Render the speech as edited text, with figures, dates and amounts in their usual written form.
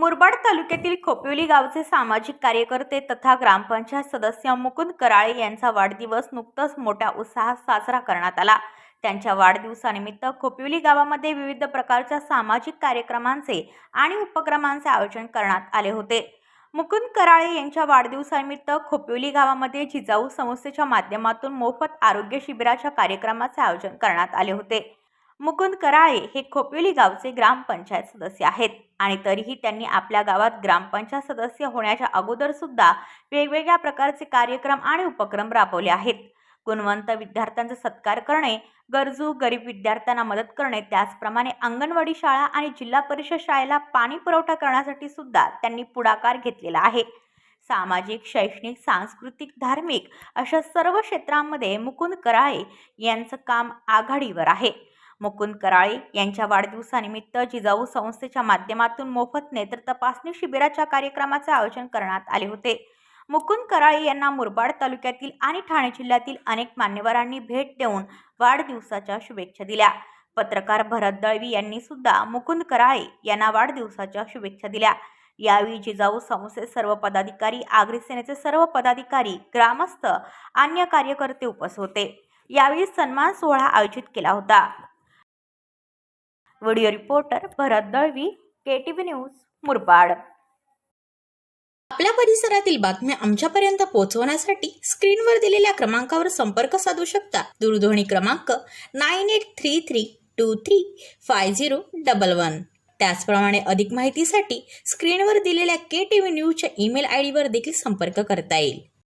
मुरबाड तालुक्यातील खोपिवली गावचे सामाजिक कार्यकर्ते तथा ग्रामपंचायत सदस्य मुकुंद कराळे यांचा वाढदिवस नुकताच मोठ्या उत्साहात साजरा करण्यात आला। त्यांच्या वाढदिवसानिमित्त खोपिवली गावामध्ये विविध प्रकारच्या सामाजिक कार्यक्रमांचे आणि उपक्रमांचे आयोजन करण्यात आले होते। मुकुंद कराळे यांच्या वाढदिवसानिमित्त खोपिवली गावामध्ये जिजाऊ संस्थेच्या माध्यमातून मोफत आरोग्य शिबिराच्या कार्यक्रमाचे आयोजन करण्यात आले होते। मुकुंद कराळे हे खोपिवली गावचे ग्रामपंचायत सदस्य आहेत आणि तरीही त्यांनी आपल्या गावात ग्रामपंचायत सदस्य होण्याच्या अगोदर सुद्धा वेगवेगळ्या प्रकारचे कार्यक्रम आणि उपक्रम राबवले आहेत। गुणवंत विद्यार्थ्यांचा सत्कार करणे, गरजू गरीब विद्यार्थ्यांना मदत करणे, त्याचप्रमाणे अंगणवाडी शाळा आणि जिल्हा परिषद शाळेला पाणी पुरवठा करण्यासाठी सुद्धा त्यांनी पुढाकार घेतलेला आहे। सामाजिक, शैक्षणिक, सांस्कृतिक, धार्मिक अशा सर्व क्षेत्रांमध्ये मुकुंद कराळे यांचं काम आघाडीवर आहे। मुकुंद कराळे यांच्या वाढदिवसानिमित्त जिजाऊ संस्थेच्या माध्यमातून मोफत नेत्र तपासणी शिबिराच्या कार्यक्रमाचे आयोजन करण्यात आले होते। मुकुंद कराळे यांना मुरबाड तालुक्यातील आणि ठाणे जिल्ह्यातील अनेक मान्यवरांनी भेट देऊन वाढदिवसाच्या शुभेच्छा दिल्या। पत्रकार भरत दळवी यांनी सुद्धा मुकुंद कराळे यांना वाढदिवसाच्या शुभेच्छा दिल्या। यावेळी जिजाऊ संस्थेचे सर्व पदाधिकारी, आगरी सेनेचे सर्व पदाधिकारी, ग्रामस्थ, अन्य कार्यकर्ते उपस्थित होते। यावेळी सन्मान सोहळा आयोजित केला होता। व्हिडिओ रिपोर्टर भरत दळवी, KTV न्यूज, मुरबाड। आपल्या परिसरातील बातम्या आमच्यापर्यंत पोहोचवण्यासाठी स्क्रीनवर दिलेल्या क्रमांकावर संपर्क साधू शकता। दूरध्वनी क्रमांक 9833235011। त्याचप्रमाणे अधिक माहितीसाठी स्क्रीनवर दिलेल्या KTV न्यूजच्या ईमेल ID वर देखील संपर्क करता येईल।